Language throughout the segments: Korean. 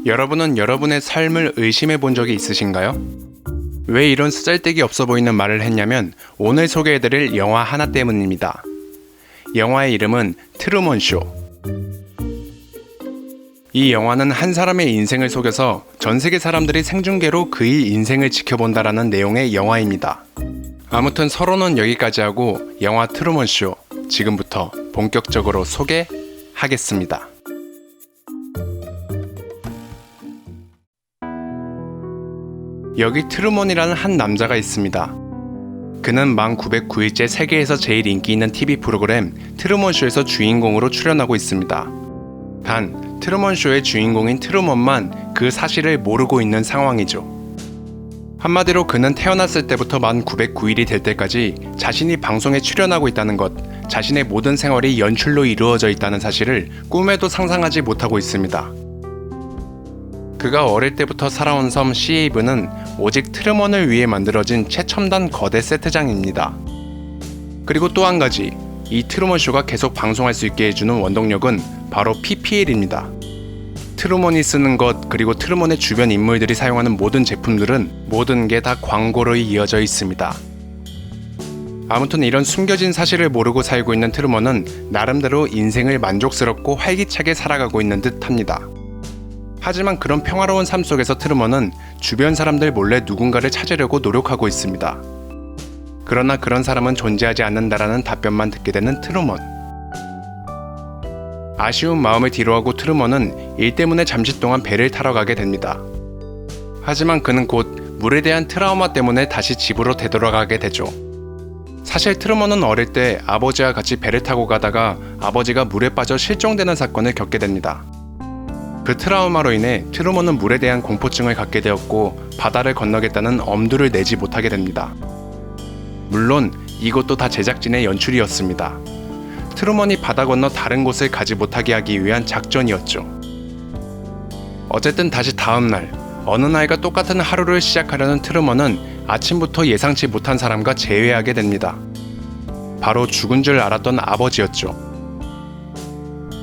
여러분은 여러분의 삶을 의심해 본 적이 있으신가요? 왜 이런 쓰잘데기 없어 보이는 말을 했냐면 오늘 소개해드릴 영화 하나 때문입니다. 영화의 이름은 트루먼 쇼. 이 영화는 한 사람의 인생을 속여서 전 세계 사람들이 생중계로 그의 인생을 지켜본다라는 내용의 영화입니다. 아무튼 서론은 여기까지 하고 영화 트루먼 쇼 지금부터 본격적으로 소개하겠습니다. 여기 트루먼이라는 한 남자가 있습니다. 그는 만 909일째 세계에서 제일 인기 있는 TV 프로그램 트루먼 쇼에서 주인공으로 출연하고 있습니다. 단 트루먼 쇼의 주인공인 트루먼만 그 사실을 모르고 있는 상황이죠. 한마디로 그는 태어났을 때부터 만 909일이 될 때까지 자신이 방송에 출연하고 있다는 것, 자신의 모든 생활이 연출로 이루어져 있다는 사실을 꿈에도 상상하지 못하고 있습니다. 그가 어릴 때부터 살아온 섬 시에이브는 오직 트루먼을 위해 만들어진 최첨단 거대 세트장입니다. 그리고 또 한 가지, 이 트루먼 쇼가 계속 방송할 수 있게 해주는 원동력은 바로 PPL입니다. 트루먼이 쓰는 것, 그리고 트루먼의 주변 인물들이 사용하는 모든 제품들은 모든 게 다 광고로 이어져 있습니다. 아무튼 이런 숨겨진 사실을 모르고 살고 있는 트루먼은 나름대로 인생을 만족스럽고 활기차게 살아가고 있는 듯 합니다. 하지만 그런 평화로운 삶 속에서 트루먼은 주변 사람들 몰래 누군가를 찾으려고 노력하고 있습니다. 그러나 그런 사람은 존재하지 않는다라는 답변만 듣게 되는 트루먼. 아쉬운 마음을 뒤로하고 트루먼은 일 때문에 잠시 동안 배를 타러 가게 됩니다. 하지만 그는 곧 물에 대한 트라우마 때문에 다시 집으로 되돌아가게 되죠. 사실 트루먼은 어릴 때 아버지와 같이 배를 타고 가다가 아버지가 물에 빠져 실종되는 사건을 겪게 됩니다. 그 트라우마로 인해 트루먼은 물에 대한 공포증을 갖게 되었고 바다를 건너겠다는 엄두를 내지 못하게 됩니다. 물론 이것도 다 제작진의 연출이었습니다. 트루먼이 바다 건너 다른 곳을 가지 못하게 하기 위한 작전이었죠. 어쨌든 다시 다음날 어느 날과 똑같은 하루를 시작하려는 트루먼은 아침부터 예상치 못한 사람과 재회하게 됩니다. 바로 죽은 줄 알았던 아버지였죠.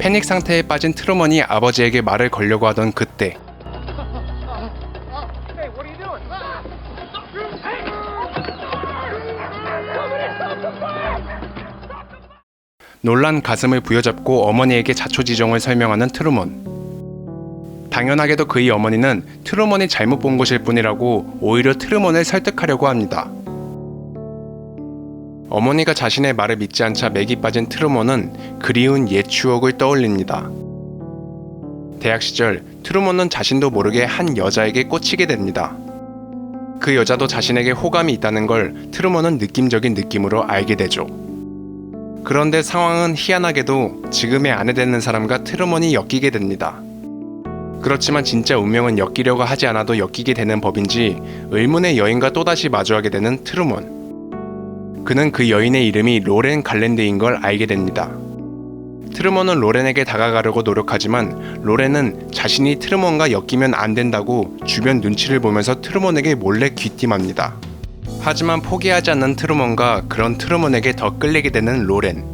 패닉 상태에 빠진 트루먼이 아버지에게 말을 걸려고 하던 그때 놀란 가슴을 부여잡고 어머니에게 자초지종을 설명하는 트루먼. 당연하게도 그의 어머니는 트루먼이 잘못 본 것일 뿐이라고 오히려 트루먼을 설득하려고 합니다. 어머니가 자신의 말을 믿지 않자 맥이 빠진 트루먼은 그리운 옛 추억을 떠올립니다. 대학 시절 트루먼은 자신도 모르게 한 여자에게 꽂히게 됩니다. 그 여자도 자신에게 호감이 있다는 걸 트루먼은 느낌적인 느낌으로 알게 되죠. 그런데 상황은 희한하게도 지금의 아내 되는 사람과 트루먼이 엮이게 됩니다. 그렇지만 진짜 운명은 엮이려고 하지 않아도 엮이게 되는 법인지 의문의 여인과 또다시 마주하게 되는 트루먼. 그는 그 여인의 이름이 로렌 갈랜드인 걸 알게 됩니다. 트루먼은 로렌에게 다가가려고 노력하지만 로렌은 자신이 트루먼과 엮이면 안 된다고 주변 눈치를 보면서 트루먼에게 몰래 귀띔합니다. 하지만 포기하지 않는 트루먼과 그런 트루먼에게 더 끌리게 되는 로렌.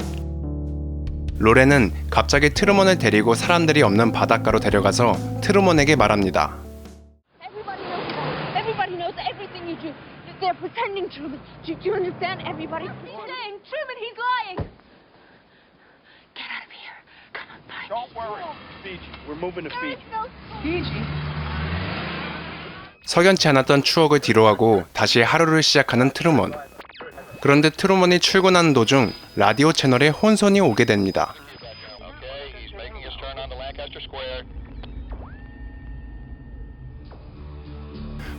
로렌은 갑자기 트루먼을 데리고 사람들이 없는 바닷가로 데려가서 트루먼에게 말합니다. Everybody knows everything you do. They're pretending, Truman. Do you understand? Everybody's saying, Truman, he's lying. Get out of here. Come on, bye. Don't worry, Fiji. We're moving to Fiji. Fiji? 석연치 않았던 추억을 뒤로하고 다시 하루를 시작하는 트루먼. 그런데 트루먼이 출근하는 도중 라디오 채널에 혼선이 오게 됩니다.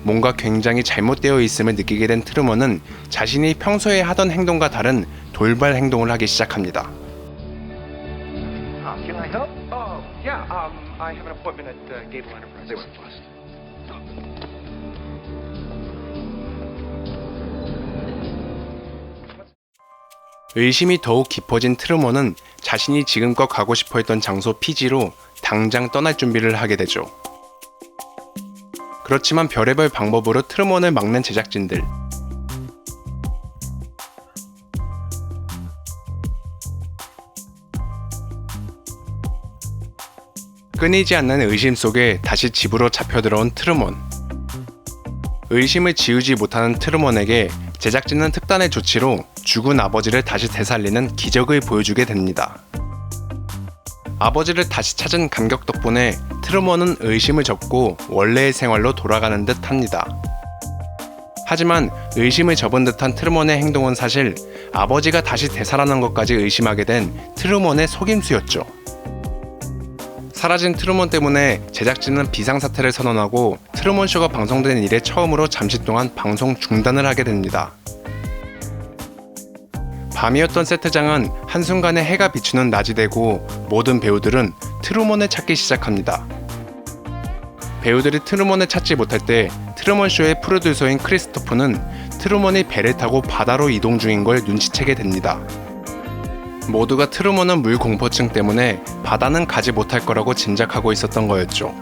뭔가 굉장히 잘못되어 있음을 느끼게 된 트루먼은 자신이 평소에 하던 행동과 다른 돌발 행동을 하기 시작합니다. Can I help? Oh, yeah. I have an appointment at Gable Enterprise. They went bust. 의심이 더욱 깊어진 트루먼은 자신이 지금껏 가고 싶어 했던 장소 피지로 당장 떠날 준비를 하게 되죠. 그렇지만 별의별 방법으로 트루먼을 막는 제작진들. 끊이지 않는 의심 속에 다시 집으로 잡혀 들어온 트루먼. 의심을 지우지 못하는 트루먼에게 제작진은 특단의 조치로 죽은 아버지를 다시 되살리는 기적을 보여주게 됩니다. 아버지를 다시 찾은 감격 덕분에 트루먼은 의심을 접고 원래의 생활로 돌아가는 듯 합니다. 하지만 의심을 접은 듯한 트루먼의 행동은 사실 아버지가 다시 되살아난 것까지 의심하게 된 트루먼의 속임수였죠. 사라진 트루먼 때문에 제작진은 비상사태를 선언하고 트루먼 쇼가 방송된 이래 처음으로 잠시 동안 방송 중단을 하게 됩니다. 밤이었던 세트장은 한순간에 해가 비추는 낮이 되고 모든 배우들은 트루먼을 찾기 시작합니다. 배우들이 트루먼을 찾지 못할 때 트루먼 쇼의 프로듀서인 크리스토프는 트루먼이 배를 타고 바다로 이동 중인 걸 눈치채게 됩니다. 모두가 트루먼은 물 공포증 때문에 바다는 가지 못할 거라고 짐작하고 있었던 거였죠.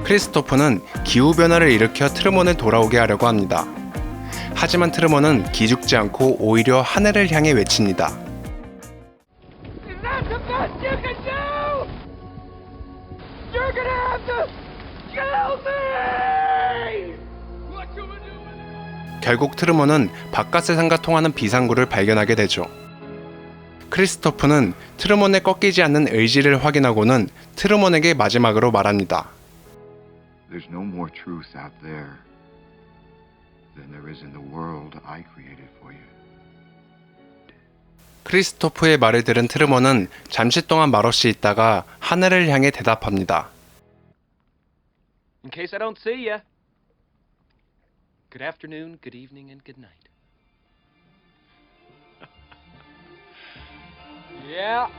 크리스토프는 기후변화를 일으켜 트루먼을 돌아오게 하려고 합니다. 하지만 트루먼은 기죽지 않고 오히려 하늘을 향해 외칩니다. That's the best you can do! You're gonna have to kill me! What you gonna do? 결국 트루먼은 바깥 세상과 통하는 비상구를 발견하게 되죠. 크리스토프는 트루먼의 꺾이지 않는 의지를 확인하고는 트루먼에게 마지막으로 말합니다. There's no more truth out there than there is in the world I created for you. 크리스토프의 말을 들은 트루먼은 잠시 동안 말없이 있다가 하늘을 향해 대답합니다. In case I don't see ya. Good afternoon, good evening, and good night. Yeah.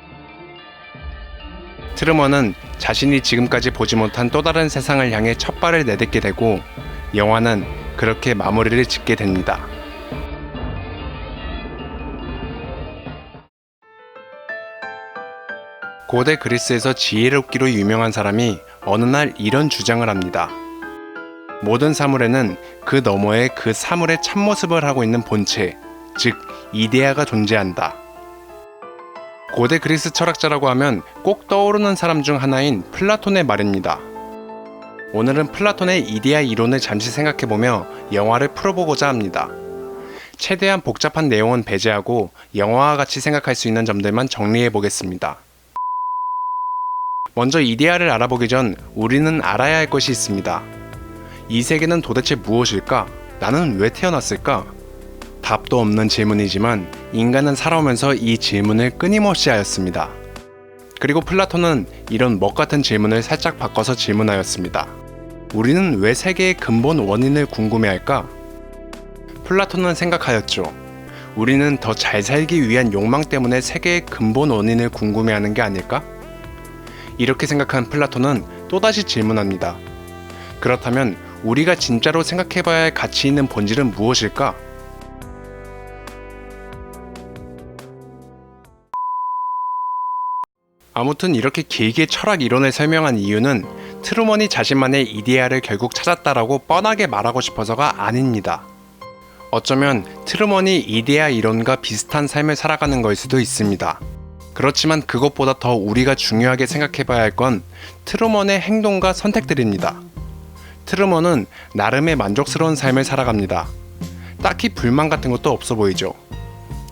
트루먼은 자신이 지금까지 보지 못한 또 다른 세상을 향해 첫 발을 내딛게 되고 영화는 그렇게 마무리를 짓게 됩니다. 고대 그리스에서 지혜롭기로 유명한 사람이 어느 날 이런 주장을 합니다. 모든 사물에는 그 너머에 그 사물의 참모습을 하고 있는 본체, 즉 이데아가 존재한다. 고대 그리스 철학자라고 하면 꼭 떠오르는 사람 중 하나인 플라톤의 말입니다. 오늘은 플라톤의 이데아 이론을 잠시 생각해보며 영화를 풀어보고자 합니다. 최대한 복잡한 내용은 배제하고 영화와 같이 생각할 수 있는 점들만 정리해보겠습니다. 먼저 이데아를 알아보기 전 우리는 알아야 할 것이 있습니다. 이 세계는 도대체 무엇일까? 나는 왜 태어났을까? 답도 없는 질문이지만 인간은 살아오면서 이 질문을 끊임없이 하였습니다. 그리고 플라톤은 이런 먹같은 질문을 살짝 바꿔서 질문하였습니다. 우리는 왜 세계의 근본 원인을 궁금해할까? 플라톤은 생각하였죠. 우리는 더 잘 살기 위한 욕망 때문에 세계의 근본 원인을 궁금해하는 게 아닐까? 이렇게 생각한 플라톤은 또다시 질문합니다. 그렇다면 우리가 진짜로 생각해봐야 할 가치 있는 본질은 무엇일까? 아무튼 이렇게 길게 철학 이론을 설명한 이유는 트루먼이 자신만의 이데아를 결국 찾았다라고 뻔하게 말하고 싶어서가 아닙니다. 어쩌면 트루먼이 이데아 이론과 비슷한 삶을 살아가는 걸 수도 있습니다. 그렇지만 그것보다 더 우리가 중요하게 생각해봐야 할 건 트루먼의 행동과 선택들입니다. 트루먼은 나름의 만족스러운 삶을 살아갑니다. 딱히 불만 같은 것도 없어 보이죠.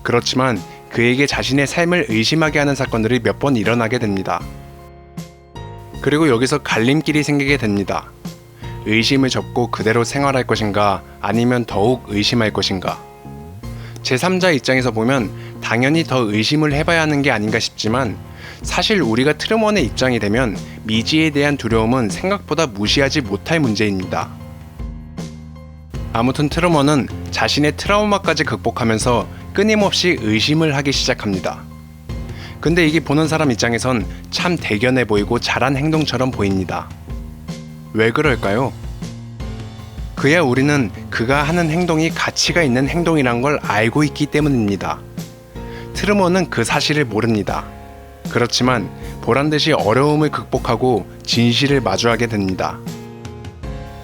그렇지만 그에게 자신의 삶을 의심하게 하는 사건들이 몇 번 일어나게 됩니다. 그리고 여기서 갈림길이 생기게 됩니다. 의심을 접고 그대로 생활할 것인가 아니면 더욱 의심할 것인가. 제3자 입장에서 보면 당연히 더 의심을 해봐야 하는 게 아닌가 싶지만 사실 우리가 트루먼의 입장이 되면 미지에 대한 두려움은 생각보다 무시하지 못할 문제입니다. 아무튼 트루먼은 자신의 트라우마까지 극복하면서 끊임없이 의심을 하기 시작합니다. 근데 이게 보는 사람 입장에선 참 대견해 보이고 잘한 행동처럼 보입니다. 왜 그럴까요? 그야 우리는 그가 하는 행동이 가치가 있는 행동이란 걸 알고 있기 때문입니다. 트루먼은 그 사실을 모릅니다. 그렇지만 보란듯이 어려움을 극복하고 진실을 마주하게 됩니다.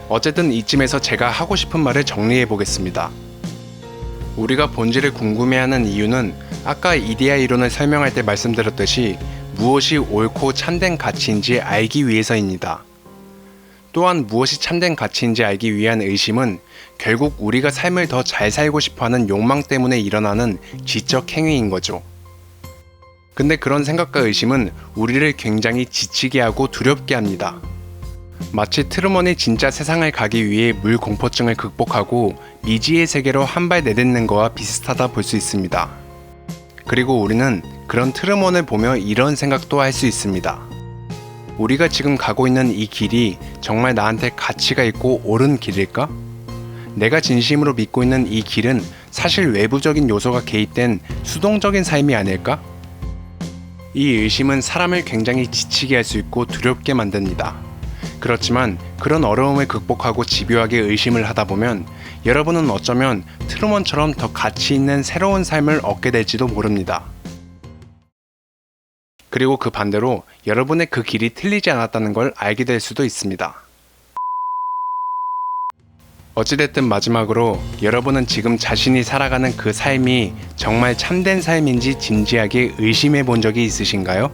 어쨌든 이쯤에서 제가 하고 싶은 말을 정리해 보겠습니다. 우리가 본질을 궁금해하는 이유는 아까 이데아 이론을 설명할 때 말씀드렸듯이 무엇이 옳고 참된 가치인지 알기 위해서입니다. 또한 무엇이 참된 가치인지 알기 위한 의심은 결국 우리가 삶을 더 잘 살고 싶어하는 욕망 때문에 일어나는 지적 행위인 거죠. 근데 그런 생각과 의심은 우리를 굉장히 지치게 하고 두렵게 합니다. 마치 트루먼이 진짜 세상을 가기 위해 물 공포증을 극복하고 미지의 세계로 한 발 내딛는 거와 비슷하다 볼 수 있습니다. 그리고 우리는 그런 트루먼을 보며 이런 생각도 할 수 있습니다. 우리가 지금 가고 있는 이 길이 정말 나한테 가치가 있고 옳은 길일까? 내가 진심으로 믿고 있는 이 길은 사실 외부적인 요소가 개입된 수동적인 삶이 아닐까? 이 의심은 사람을 굉장히 지치게 할 수 있고 두렵게 만듭니다. 그렇지만 그런 어려움을 극복하고 집요하게 의심을 하다 보면 여러분은 어쩌면 트루먼처럼 더 가치 있는 새로운 삶을 얻게 될지도 모릅니다. 그리고 그 반대로 여러분의 그 길이 틀리지 않았다는 걸 알게 될 수도 있습니다. 어찌됐든 마지막으로 여러분은 지금 자신이 살아가는 그 삶이 정말 참된 삶인지 진지하게 의심해 본 적이 있으신가요?